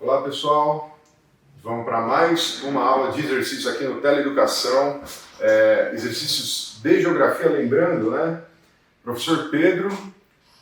Olá pessoal, vamos para mais uma aula de exercícios aqui no Teleeducação, exercícios de geografia, lembrando, né? Professor Pedro,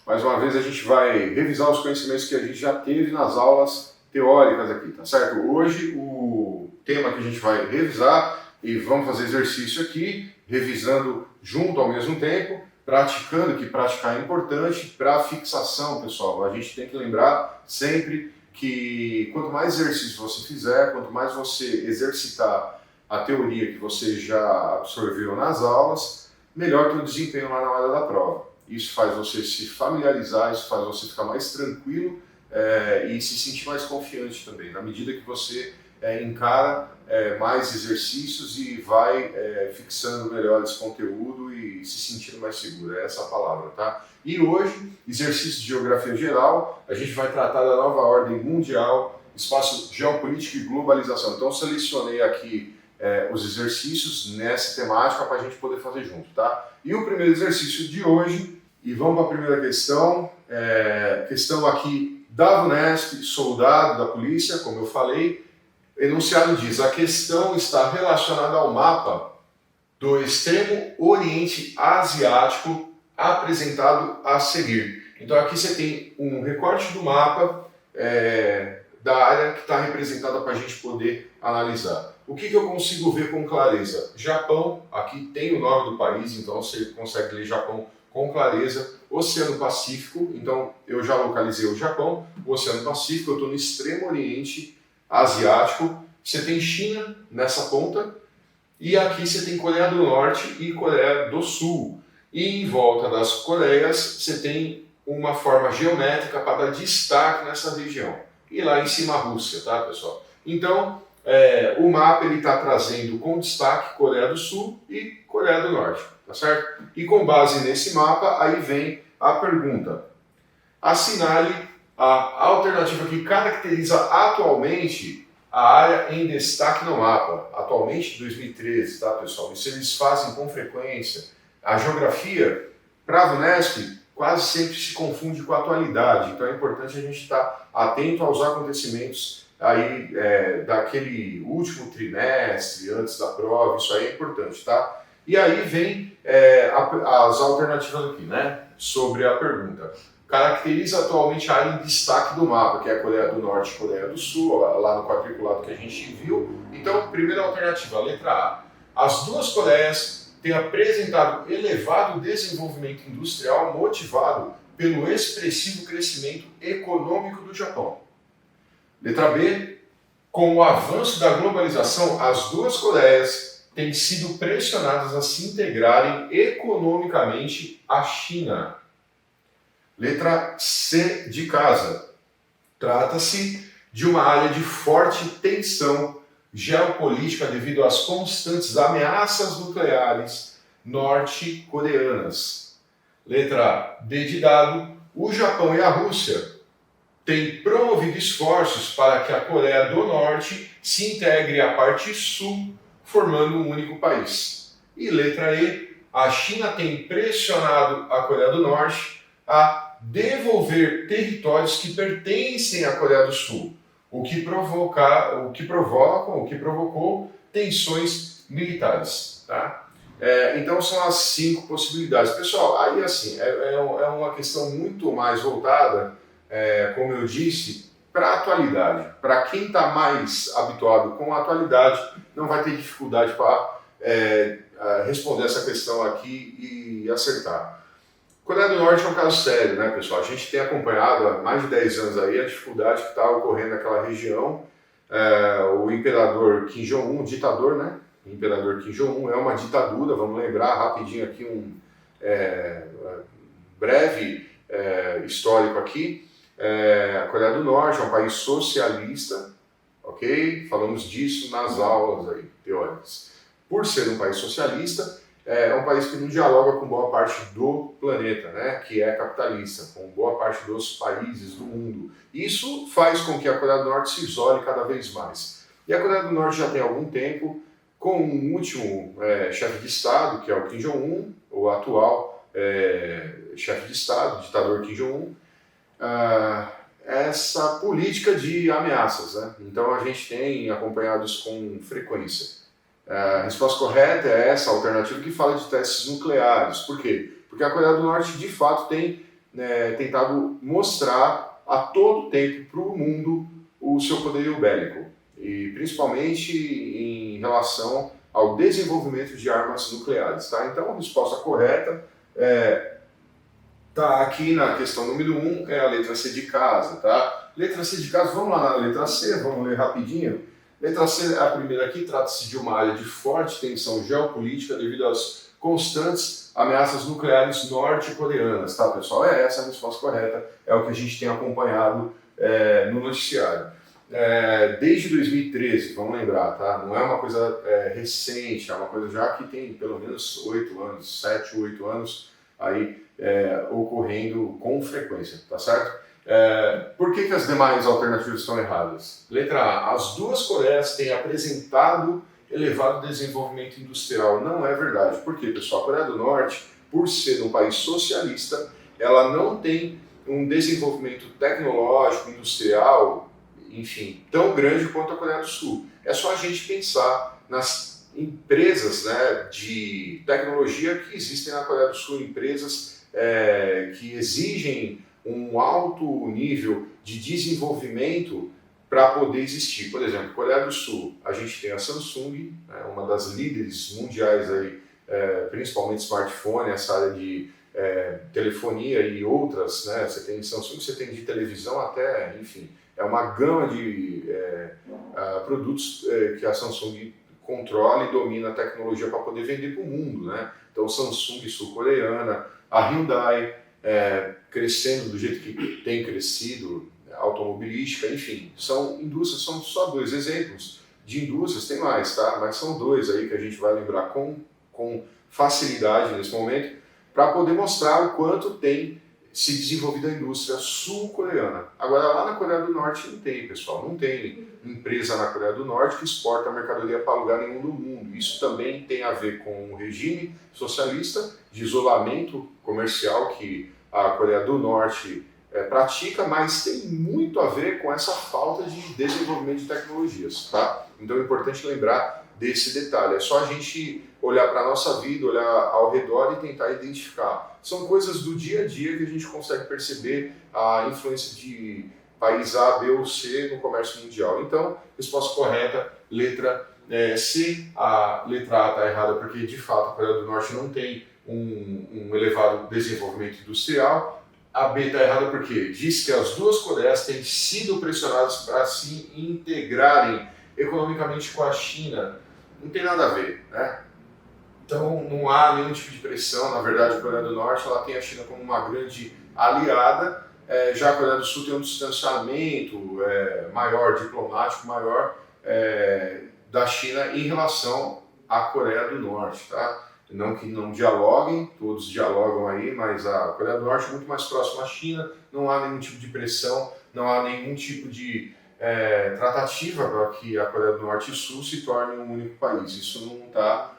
mais uma vez a gente vai revisar os conhecimentos que a gente já teve nas aulas teóricas aqui, tá certo? Hoje o tema que a gente vai revisar e vamos fazer exercício aqui, revisando junto ao mesmo tempo, praticando, que praticar é importante para fixação, pessoal. A gente tem que lembrar sempre que quanto mais exercício você fizer, quanto mais você exercitar a teoria que você já absorveu nas aulas, melhor o desempenho lá na hora da prova. Isso faz você se familiarizar, isso faz você ficar mais tranquilo e se sentir mais confiante também, na medida que você encara mais exercícios e vai fixando melhor esse conteúdo e se sentindo mais seguro, é essa a palavra, tá? E hoje, exercício de geografia geral, a gente vai tratar da nova ordem mundial, espaço geopolítico e globalização. Então selecionei aqui os exercícios nessa temática para a gente poder fazer junto, tá? E o primeiro exercício de hoje, e vamos para a primeira questão, questão aqui da VUNESP, soldado da polícia, como eu falei, enunciado diz, a questão está relacionada ao mapa do extremo oriente asiático apresentado a seguir. Então aqui você tem um recorte do mapa da área que está representada para a gente poder analisar. O que eu consigo ver com clareza? Japão, aqui tem o nome do país, então você consegue ler Japão com clareza. Oceano Pacífico, então eu já localizei o Japão, o Oceano Pacífico, eu estou no extremo oriente asiático, você tem China nessa ponta, e aqui você tem Coreia do Norte e Coreia do Sul. E em volta das Coreias você tem uma forma geométrica para dar destaque nessa região. E lá em cima a Rússia, tá pessoal? Então, o mapa está trazendo com destaque Coreia do Sul e Coreia do Norte, tá certo? E com base nesse mapa, aí vem a pergunta. Assinale a alternativa que caracteriza atualmente a área em destaque no mapa. Atualmente, 2013, tá pessoal? Isso eles fazem com frequência. A geografia, para a VUNESP, quase sempre se confunde com a atualidade. Então é importante a gente estar atento aos acontecimentos aí daquele último trimestre, antes da prova, isso aí é importante, tá? E aí vem as alternativas aqui, né? Sobre a pergunta. Caracteriza atualmente a área em destaque do mapa, que é a Coreia do Norte e Coreia do Sul, lá no quadriculado que a gente viu. Então, primeira alternativa, a letra A. As duas Coreias têm apresentado elevado desenvolvimento industrial motivado pelo expressivo crescimento econômico do Japão. Letra B. Com o avanço da globalização, as duas Coreias têm sido pressionadas a se integrarem economicamente à China. Letra C de casa. Trata-se de uma área de forte tensão geopolítica devido às constantes ameaças nucleares norte-coreanas. Letra D de dado. O Japão e a Rússia têm promovido esforços para que a Coreia do Norte se integre à parte sul, formando um único país. E letra E. A China tem pressionado a Coreia do Norte a devolver territórios que pertencem à Coreia do Sul, o que provocou tensões militares. Tá? Então são as 5 possibilidades. Pessoal, aí assim, é uma questão muito mais voltada, como eu disse, para a atualidade. Para quem está mais habituado com a atualidade, não vai ter dificuldade para responder essa questão aqui e acertar. Coreia do Norte é um caso sério, né, pessoal? A gente tem acompanhado há mais de 10 anos aí a dificuldade que está ocorrendo naquela região. O imperador Kim Jong-un, ditador, né? O imperador Kim Jong-un é uma ditadura, vamos lembrar rapidinho aqui um breve histórico aqui. A Coreia do Norte é um país socialista, ok? Falamos disso nas aulas aí, teóricas. Por ser um país socialista, é um país que não dialoga com boa parte do planeta, né, que é capitalista, com boa parte dos países do mundo. Isso faz com que a Coreia do Norte se isole cada vez mais. E a Coreia do Norte já tem algum tempo, com um último chefe de Estado, que é o Kim Jong-un, o atual chefe de Estado, ditador Kim Jong-un, essa política de ameaças, né? Então a gente tem acompanhado isso com frequência. A resposta correta é essa alternativa que fala de testes nucleares. Por quê? Porque a Coreia do Norte, de fato, tem tentado mostrar a todo tempo para o mundo o seu poderio bélico, e principalmente em relação ao desenvolvimento de armas nucleares. Tá? Então, a resposta correta está aqui na questão número 1, é a letra C de casa. Tá? Letra C de casa, vamos lá na letra C, vamos ler rapidinho. Letra C, a primeira aqui, trata-se de uma área de forte tensão geopolítica devido às constantes ameaças nucleares norte-coreanas, tá, pessoal? É essa a resposta correta, é o que a gente tem acompanhado no noticiário. Desde 2013, vamos lembrar, tá? Não é uma coisa recente, é uma coisa já que tem pelo menos 8 anos, 7, 8 anos aí ocorrendo com frequência, tá certo? Por que as demais alternativas estão erradas? Letra A. As duas Coreias têm apresentado elevado desenvolvimento industrial. Não é verdade. Por quê, pessoal? A Coreia do Norte, por ser um país socialista, ela não tem um desenvolvimento tecnológico, industrial, enfim, tão grande quanto a Coreia do Sul. É só a gente pensar nas empresas, né, de tecnologia que existem na Coreia do Sul, empresas que exigem um alto nível de desenvolvimento para poder existir. Por exemplo, Coreia do Sul, a gente tem a Samsung, uma das líderes mundiais aí, principalmente smartphone, essa área de telefonia e outras, né? Você tem Samsung, você tem de televisão até, enfim, é uma gama de produtos que a Samsung controla e domina a tecnologia para poder vender para o mundo, né? Então, Samsung sul-coreana, a Hyundai crescendo do jeito que tem crescido, automobilística, enfim, são indústrias, são só 2 exemplos de indústrias, tem mais, tá? Mas são 2 aí que a gente vai lembrar com facilidade nesse momento, para poder mostrar o quanto tem se desenvolvido a indústria sul-coreana. Agora, lá na Coreia do Norte não tem, pessoal, não tem empresa na Coreia do Norte que exporta mercadoria para lugar nenhum do mundo. Isso também tem a ver com o regime socialista de isolamento comercial que a Coreia do Norte pratica, mas tem muito a ver com essa falta de desenvolvimento de tecnologias, tá? Então é importante lembrar desse detalhe. É só a gente olhar para a nossa vida, olhar ao redor e tentar identificar. São coisas do dia a dia que a gente consegue perceber a influência de país A, B ou C no comércio mundial. Então, resposta correta, letra C. A letra A está errada porque, de fato, a Coreia do Norte não tem um elevado desenvolvimento industrial. A B está errada porque diz que as duas Coreias têm sido pressionadas para se integrarem economicamente com a China. Não tem nada a ver, né? Então não há nenhum tipo de pressão. Na verdade, a Coreia do Norte ela tem a China como uma grande aliada, já a Coreia do Sul tem um distanciamento maior, diplomático maior da China em relação à Coreia do Norte, tá? Não que não dialoguem, todos dialogam aí, mas a Coreia do Norte é muito mais próxima à China, não há nenhum tipo de pressão, não há nenhum tipo de tratativa para que a Coreia do Norte e Sul se tornem um único país. Isso não está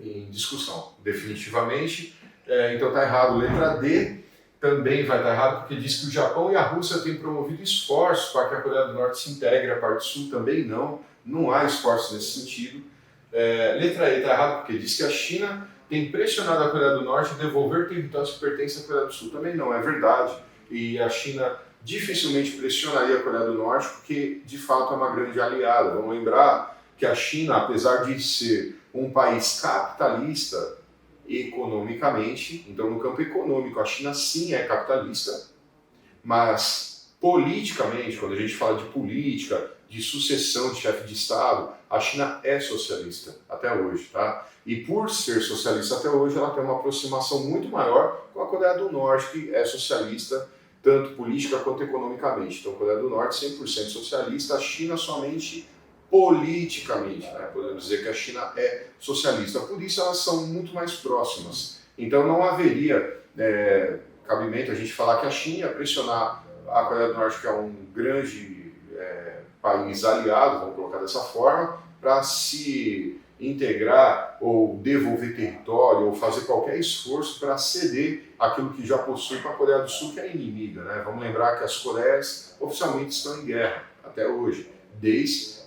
em discussão, definitivamente. Então está errado. Letra D também vai estar errado, porque diz que o Japão e a Rússia têm promovido esforços para que a Coreia do Norte se integre, a parte sul também não há esforços nesse sentido. Letra E está errado, porque diz que a China tem pressionado a Coreia do Norte a devolver territórios que pertencem à Coreia do Sul. Também não é verdade, e a China dificilmente pressionaria a Coreia do Norte, porque de fato é uma grande aliada. Vamos lembrar que a China, apesar de ser um país capitalista economicamente, então no campo econômico a China sim é capitalista, mas politicamente, quando a gente fala de política, de sucessão de chefe de Estado, a China é socialista até hoje, tá? E por ser socialista até hoje, ela tem uma aproximação muito maior com a Coreia do Norte, que é socialista tanto política quanto economicamente. Então, a Coreia do Norte 100% socialista, a China somente politicamente, né? Podemos dizer que a China é socialista. Por isso, elas são muito mais próximas. Então, não haveria cabimento a gente falar que a China ia pressionar a Coreia do Norte, que é um grande país aliado, vamos colocar dessa forma, para se integrar ou devolver território ou fazer qualquer esforço para ceder aquilo que já possui para a Coreia do Sul, que é inimiga, né? Vamos lembrar que as Coreias oficialmente estão em guerra até hoje, desde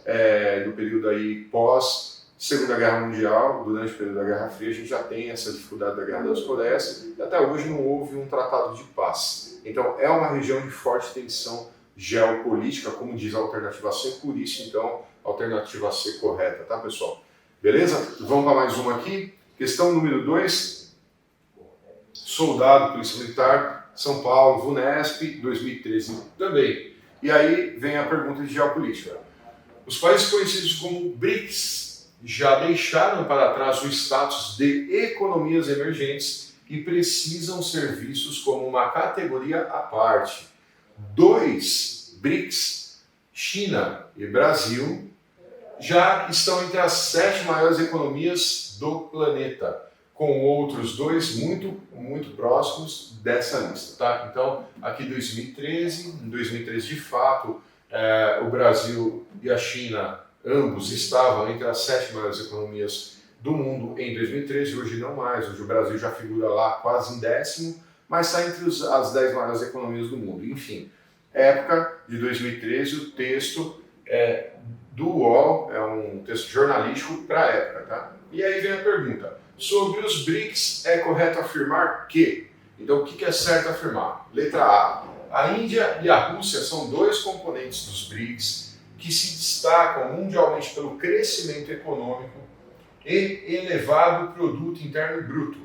do período aí pós Segunda Guerra Mundial, durante o período da Guerra Fria, a gente já tem essa dificuldade da Guerra das Coreias e até hoje não houve um tratado de paz. Então é uma região de forte tensão geopolítica, como diz a alternativa C, por isso então a alternativa C correta, tá pessoal? Beleza? Vamos para mais uma aqui. Questão número 2. Soldado, Polícia Militar, São Paulo, VUNESP, 2013 também. E aí vem a pergunta de geopolítica. Os países conhecidos como BRICS já deixaram para trás o status de economias emergentes e precisam ser vistos como uma categoria à parte. 2 BRICS, China e Brasil, já estão entre as 7 maiores economias do planeta, com outros 2 muito próximos dessa lista, tá? Então, aqui 2013, em 2013 de fato, o Brasil e a China, ambos estavam entre as 7 maiores economias do mundo em 2013, hoje não mais, hoje o Brasil já figura lá quase em 10º, mas está entre as 10 maiores economias do mundo. Enfim, época de 2013, o texto do UOL, é um texto jornalístico para a época, tá? E aí vem a pergunta, sobre os BRICS é correto afirmar que? Então o que é certo afirmar? Letra A Índia e a Rússia são 2 componentes dos BRICS que se destacam mundialmente pelo crescimento econômico e elevado produto interno bruto.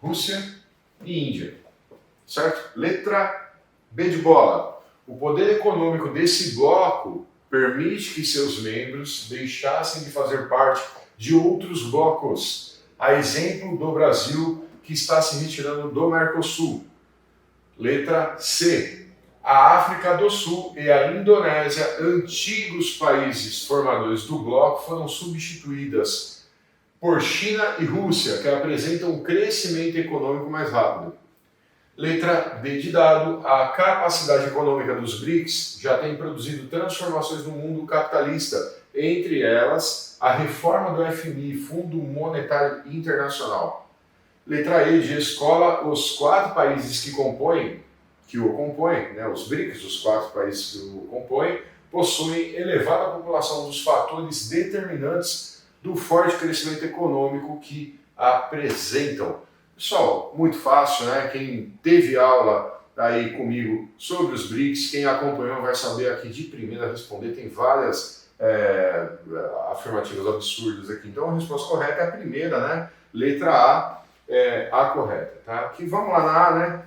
Rússia e Índia. Certo? Letra B de bola. O poder econômico desse bloco permite que seus membros deixassem de fazer parte de outros blocos. A exemplo do Brasil, que está se retirando do Mercosul. Letra C. A África do Sul e a Indonésia, antigos países formadores do bloco, foram substituídas por China e Rússia, que apresentam um crescimento econômico mais rápido. Letra D de dado, a capacidade econômica dos BRICS já tem produzido transformações no mundo capitalista, entre elas a reforma do FMI, Fundo Monetário Internacional. Letra E de escola, os 4 países que o compõem, né, os BRICS, os 4 países que o compõem, possuem elevada população dos fatores determinantes do forte crescimento econômico que apresentam. Pessoal, muito fácil, né? Quem teve aula aí comigo sobre os BRICS, quem acompanhou vai saber aqui de primeira responder, tem várias afirmativas absurdas aqui. Então a resposta correta é a primeira, né? Letra A é a correta, tá? Aqui vamos lá na A, né?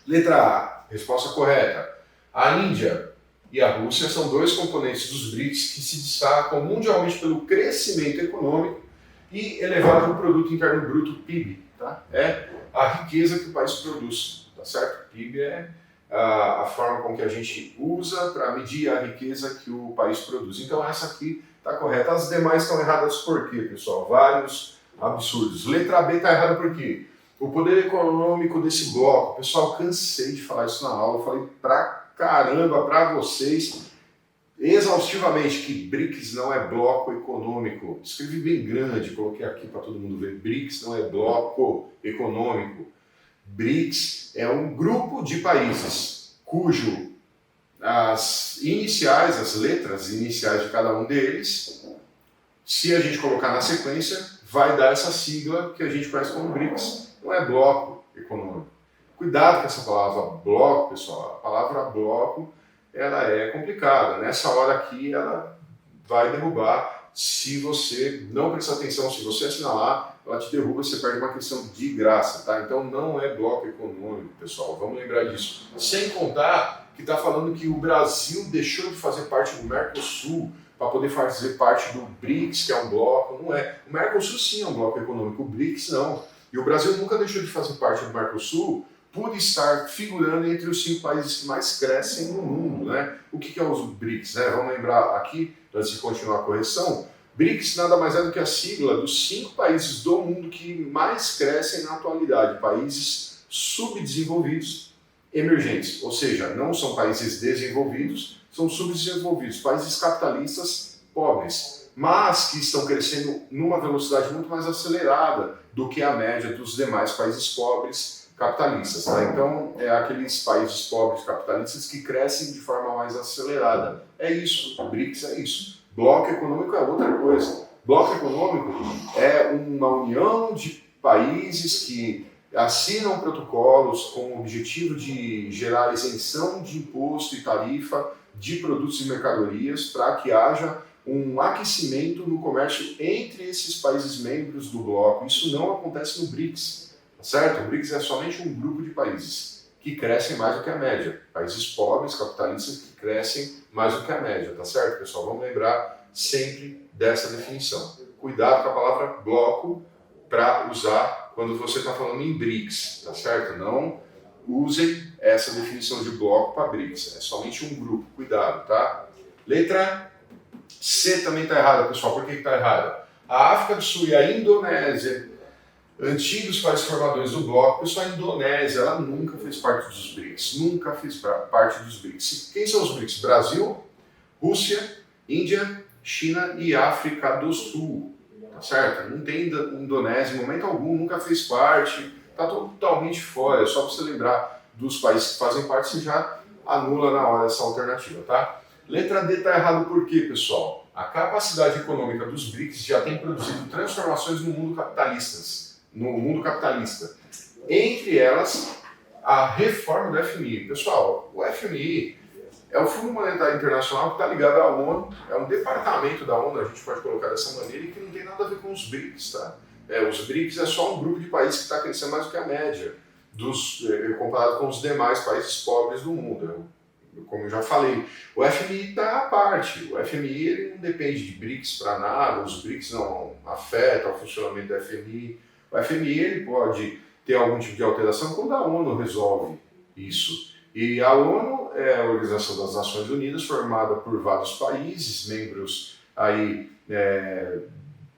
Letra A, resposta correta. A Índia e a Rússia são 2 componentes dos BRICS que se destacam mundialmente pelo crescimento econômico e elevado produto interno bruto, PIB, tá? É a riqueza que o país produz, tá certo? PIB é a forma com que a gente usa para medir a riqueza que o país produz. Então essa aqui está correta. As demais estão erradas por quê, pessoal? Vários absurdos. Letra B está errada por quê? O poder econômico desse bloco. Pessoal, cansei de falar isso na aula, eu falei pra caramba para vocês exaustivamente que BRICS não é bloco econômico. Escrevi bem grande, coloquei aqui para todo mundo ver. BRICS não é bloco econômico. BRICS é um grupo de países cujo as letras iniciais de cada um deles, se a gente colocar na sequência, vai dar essa sigla que a gente conhece como BRICS. Não é bloco econômico. Cuidado com essa palavra bloco, pessoal. A palavra bloco ela é complicada. Nessa hora aqui ela vai derrubar. Se você não prestar atenção, se você assinalar, ela te derruba, você perde uma questão de graça, tá? Então não é bloco econômico, pessoal. Vamos lembrar disso. Sem contar que está falando que o Brasil deixou de fazer parte do Mercosul para poder fazer parte do BRICS, que é um bloco. Não é. O Mercosul sim é um bloco econômico, o BRICS não. E o Brasil nunca deixou de fazer parte do Mercosul por estar figurando entre os 5 países que mais crescem no mundo, né? O que é os BRICS, né? Vamos lembrar aqui, antes de continuar a correção, BRICS nada mais é do que a sigla dos 5 países do mundo que mais crescem na atualidade, países subdesenvolvidos, emergentes, ou seja, não são países desenvolvidos, são subdesenvolvidos, países capitalistas pobres. mas que estão crescendo numa velocidade muito mais acelerada do que a média dos demais países pobres capitalistas. Tá? Então, é aqueles países pobres capitalistas que crescem de forma mais acelerada. É isso, o BRICS é isso. Bloco econômico é outra coisa. Bloco econômico é uma união de países que assinam protocolos com o objetivo de gerar isenção de imposto e tarifa de produtos e mercadorias para que haja um aquecimento no comércio entre esses países membros do bloco. Isso não acontece no BRICS, tá certo? O BRICS é somente um grupo de países que crescem mais do que a média. Países pobres, capitalistas, que crescem mais do que a média, tá certo, pessoal? Vamos lembrar sempre dessa definição. Cuidado com a palavra bloco para usar quando você está falando em BRICS, tá certo? Não usem essa definição de bloco para BRICS, é somente um grupo, cuidado, tá? Letra C também está errada, pessoal. Por que está errada? A África do Sul e a Indonésia, antigos países formadores do bloco, pessoal, a Indonésia, ela nunca fez parte dos BRICS, nunca fez parte dos BRICS. Quem são os BRICS? Brasil, Rússia, Índia, China e África do Sul, tá certo? Não tem Indonésia em momento algum, nunca fez parte, está totalmente fora. É só para você lembrar dos países que fazem parte, você já anula na hora essa alternativa, tá? Letra D está errado por quê, pessoal? A capacidade econômica dos BRICS já tem produzido transformações no mundo capitalista. Entre elas, a reforma do FMI. Pessoal, o FMI é o Fundo Monetário Internacional que está ligado à ONU, é um departamento da ONU, a gente pode colocar dessa maneira, e que não tem nada a ver com os BRICS, tá? Os BRICS é só um grupo de países que está crescendo mais do que a média, comparado com os demais países pobres do mundo. Como eu já falei, o FMI está à parte. O FMI ele não depende de BRICS para nada, os BRICS não afetam o funcionamento do FMI. O FMI ele pode ter algum tipo de alteração quando a ONU resolve isso. E a ONU é a Organização das Nações Unidas, formada por vários países, membros aí,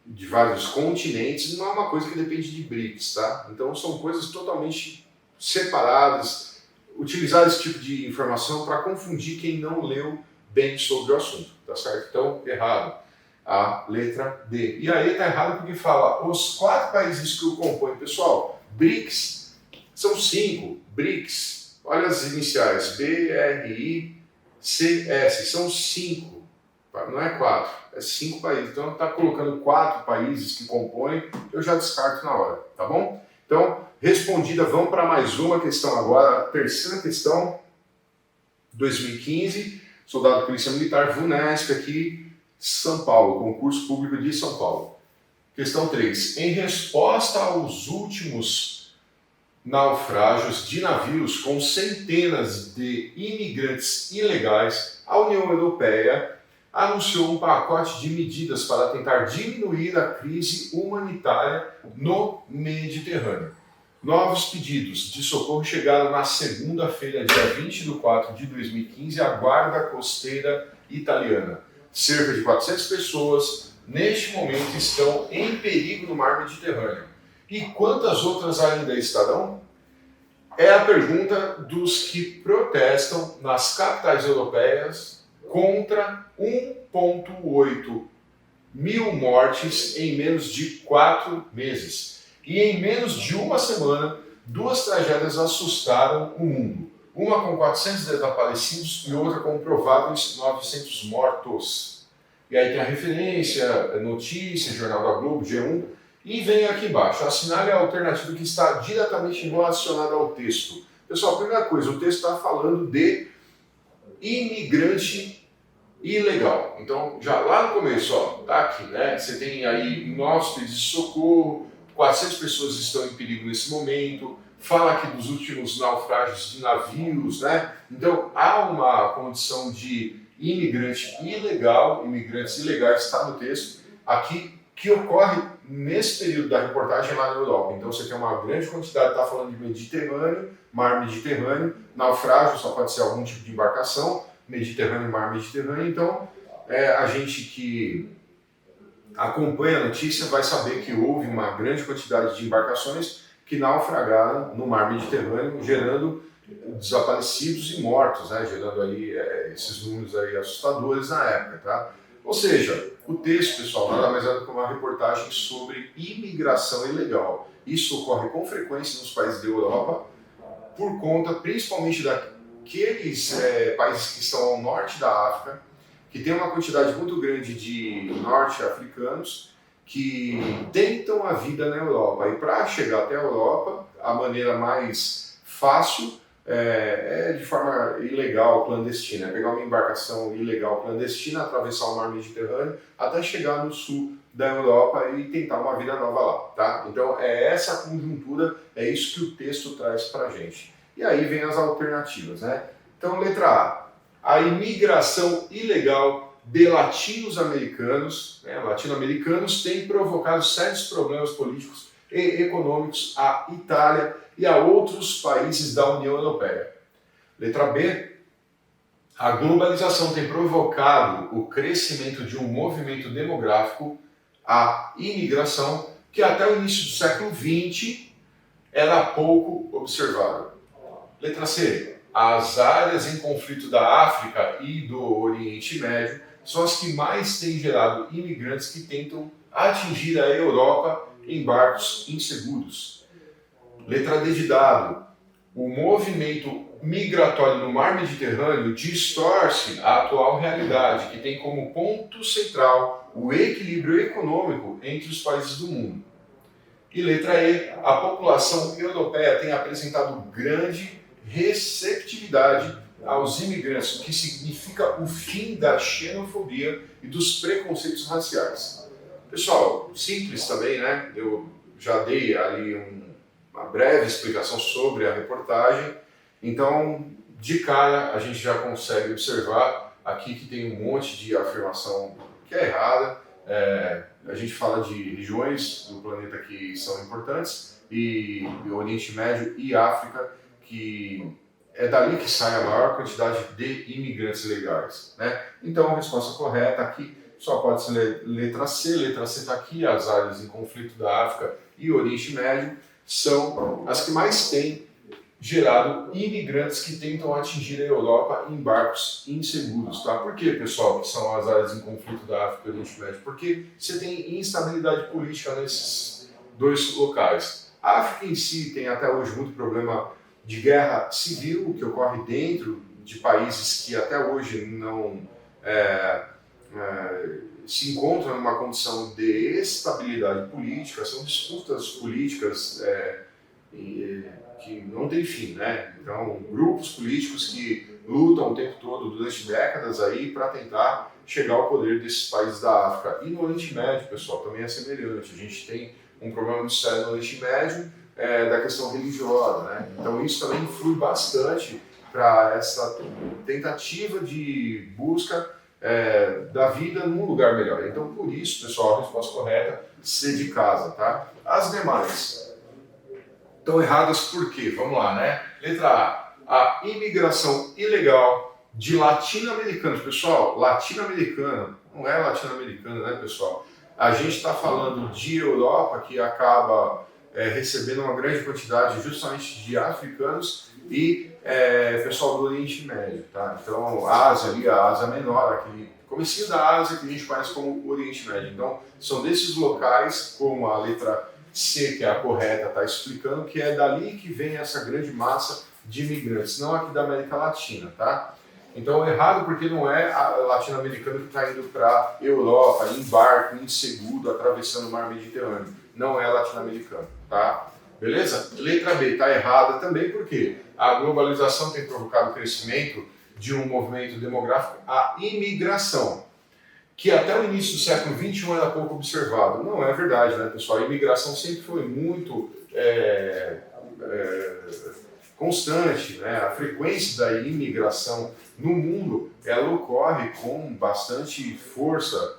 de vários continentes, não é uma coisa que depende de BRICS, tá? Então são coisas totalmente separadas. Utilizar esse tipo de informação para confundir quem não leu bem sobre o assunto, tá certo? Então, errado. A letra D. E aí está errado porque fala os 4 países que o compõem. Pessoal, BRICS são 5. BRICS, olha as iniciais, BRICS, são 5. Não é 4, é 5 países. Então, está colocando 4 países que compõem, eu já descarto na hora, tá bom? Então, respondida, vamos para mais uma questão agora, a terceira questão, 2015, soldado polícia militar, VUNESP aqui, São Paulo, concurso público de São Paulo. Questão 3. Em resposta aos últimos naufrágios de navios com centenas de imigrantes ilegais, a União Europeia anunciou um pacote de medidas para tentar diminuir a crise humanitária no Mediterrâneo. Novos pedidos de socorro chegaram na segunda-feira, dia 20 de 4 de 2015, à Guarda Costeira Italiana. Cerca de 400 pessoas, neste momento, estão em perigo no mar Mediterrâneo. E quantas outras ainda estarão? É a pergunta dos que protestam nas capitais europeias contra 1,8 mil mortes em menos de 4 meses. E em menos de uma semana, 2 tragédias assustaram o mundo. Uma com 400 desaparecidos e outra com prováveis 900 mortos. E aí tem a referência, notícia, Jornal da Globo, G1, e vem aqui embaixo, assinale a alternativa que está diretamente relacionada ao texto. Pessoal, primeira coisa, o texto está falando de imigrante ilegal. Então, já lá no começo, ó, tá aqui, né? Você tem aí 9 pedidos de socorro, 400 pessoas estão em perigo nesse momento, fala aqui dos últimos naufrágios de navios, né? Então, há uma condição de imigrante ilegal, imigrantes ilegais, está no texto, aqui, que ocorre nesse período da reportagem lá na Europa. Então, você tem uma grande quantidade, está falando de Mediterrâneo, mar Mediterrâneo, naufrágio, só pode ser algum tipo de embarcação, Mediterrâneo, mar Mediterrâneo. Então, a gente que acompanha a notícia vai saber que houve uma grande quantidade de embarcações que naufragaram no mar Mediterrâneo, gerando desaparecidos e mortos, né? Gerando aí esses números aí assustadores na época, tá? Ou seja, O texto, pessoal, nada mais é do que uma reportagem sobre imigração ilegal. Isso ocorre com frequência nos países da Europa, por conta principalmente daqueles países que estão ao norte da África, que tem uma quantidade muito grande de norte-africanos que tentam a vida na Europa. E para chegar até a Europa, a maneira mais fácil é de forma ilegal, clandestina. É pegar uma embarcação ilegal, clandestina, atravessar o mar Mediterrâneo até chegar no sul da Europa e tentar uma vida nova lá, tá? Então é essa a conjuntura, é isso que o texto traz para a gente. E aí vem as alternativas, né? Então, letra A imigração ilegal de latinos-americanos, né? Latino-americanos tem provocado sérios problemas políticos e econômicos à Itália e a outros países da União Europeia. Letra B, a globalização tem provocado o crescimento de um movimento demográfico, a imigração, que até o início do século XX era pouco observado. Letra C, as áreas em conflito da África e do Oriente Médio são as que mais têm gerado imigrantes que tentam atingir a Europa em barcos inseguros. Letra D de dado, o movimento migratório no mar Mediterrâneo distorce a atual realidade, que tem como ponto central o equilíbrio econômico entre os países do mundo. E letra E, a população europeia tem apresentado grande receptividade aos imigrantes, o que significa o fim da xenofobia e dos preconceitos raciais. Pessoal, simples também, né? Eu já dei ali uma breve explicação sobre a reportagem, então de cara a gente já consegue observar aqui que tem um monte de afirmação que é errada. A gente fala de regiões do planeta que são importantes, e o Oriente Médio e África, que é dali que sai a maior quantidade de imigrantes legais, né? Então a resposta correta aqui só pode ser letra C está aqui, as áreas em conflito da África e Oriente Médio são as que mais têm gerado imigrantes que tentam atingir a Europa em barcos inseguros, tá? Por que, pessoal, que são as áreas em conflito da África e Oriente Médio? Porque você tem instabilidade política nesses dois locais. A África em si tem até hoje muito problema de guerra civil que ocorre dentro de países que até hoje não se encontram numa condição de estabilidade política, são disputas políticas que não tem fim, né? Então, grupos políticos que lutam o tempo todo, durante décadas aí, para tentar chegar ao poder desses países da África. E no Oriente Médio, pessoal, também é semelhante. A gente tem um problema muito sério no Oriente Médio, da questão religiosa, né? Então isso também influi bastante para essa tentativa de busca da vida num lugar melhor. Então por isso, pessoal, a resposta correta, C de casa, tá? As demais estão erradas por quê? Vamos lá, né? Letra A imigração ilegal de latino-americanos. Pessoal, latino-americano, não é latino-americano, né, pessoal? A gente está falando de Europa, que acaba recebendo uma grande quantidade justamente de africanos e pessoal do Oriente Médio, tá? Então, a Ásia Menor, aquele comecinho da Ásia que a gente conhece como Oriente Médio. Então, são desses locais, como a letra C, que é a correta, está explicando, que é dali que vem essa grande massa de imigrantes, não aqui da América Latina, tá? Então, errado porque não é latino-americano que está indo para a Europa, em barco, inseguro, atravessando o mar Mediterrâneo. Não é latino-americano, tá? Beleza? Letra B está errada também porque a globalização tem provocado o crescimento de um movimento demográfico, a imigração, que até o início do século XXI era pouco observado. Não é verdade, né, pessoal? A imigração sempre foi muito constante, né? A frequência da imigração no mundo, ela ocorre com bastante força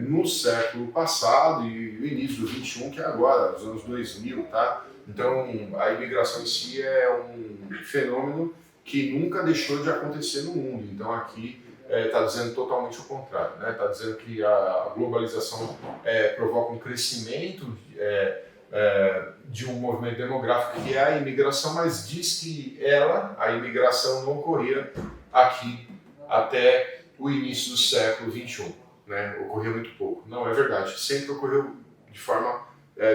no século passado e no início do 21, que é agora, nos anos 2000, tá? Então, a imigração em si é um fenômeno que nunca deixou de acontecer no mundo. Então, aqui está dizendo totalmente o contrário, né? Está dizendo que a globalização provoca um crescimento de um movimento demográfico que é a imigração, mas diz que a imigração não ocorria aqui até o início do século XXI. né? Ocorria muito pouco. Não, é verdade. Sempre ocorreu de forma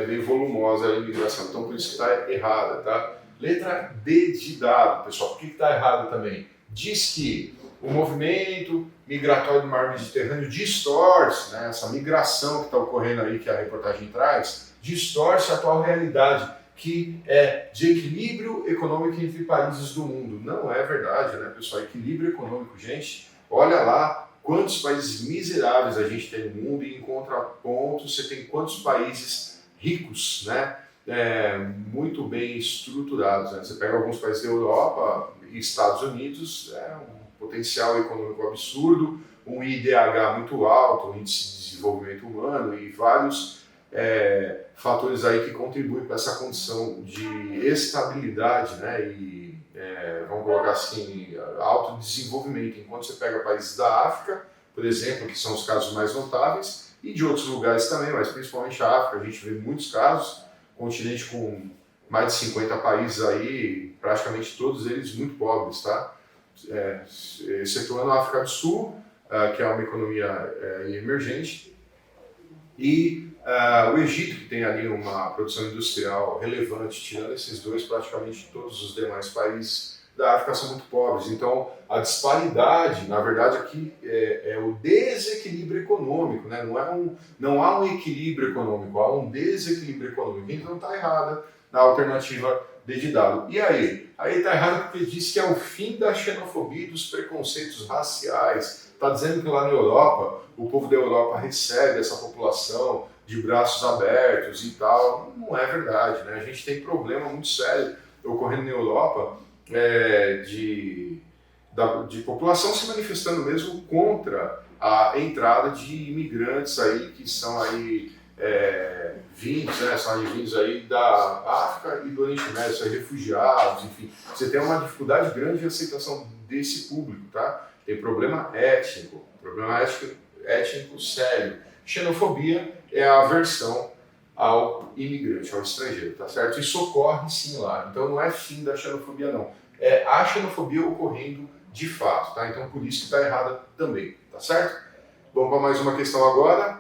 bem volumosa a imigração. Então, por isso que está errada, tá? Letra D de dado, pessoal. Por que está errado também? Diz que o movimento migratório do mar Mediterrâneo distorce, né? Essa migração que está ocorrendo aí, que a reportagem traz, distorce a atual realidade, que é de equilíbrio econômico entre países do mundo. Não é verdade, né, pessoal? Equilíbrio econômico, gente, olha lá quantos países miseráveis a gente tem no mundo e em contraponto você tem quantos países ricos, né? Muito bem estruturados, né? Você pega alguns países da Europa e Estados Unidos, um potencial econômico absurdo, um IDH muito alto, um índice de desenvolvimento humano e vários fatores aí que contribuem para essa condição de estabilidade, né? E vamos colocar assim, alto desenvolvimento. Enquanto você pega países da África, por exemplo, que são os casos mais notáveis, e de outros lugares também, mas principalmente a África, a gente vê muitos casos, continente com mais de 50 países aí, praticamente todos eles muito pobres, tá? Excetuando a África do Sul, que é uma economia emergente, e o Egito, que tem ali uma produção industrial relevante, tirando esses dois, praticamente todos os demais países da África são muito pobres. Então, a disparidade, na verdade, aqui é o desequilíbrio econômico, né? Não há um equilíbrio econômico, há um desequilíbrio econômico. Então, está errada na alternativa D de dado. E aí? Aí está errado porque diz que é o fim da xenofobia e dos preconceitos raciais. Está dizendo que lá na Europa, o povo da Europa recebe essa população de braços abertos e tal. Não é verdade, né? A gente tem problema muito sério ocorrendo na Europa de população se manifestando mesmo contra a entrada de imigrantes aí que são aí vindos, né? São vindos aí da África e do Oriente Médio, são refugiados, enfim. Você tem uma dificuldade grande de aceitação desse público, tá? Tem problema étnico sério. Xenofobia é a aversão ao imigrante, ao estrangeiro, tá certo? Isso ocorre sim lá. Então não é fim da xenofobia, não. É a xenofobia ocorrendo de fato, tá? Então por isso que está errada também, tá certo? Vamos para mais uma questão agora.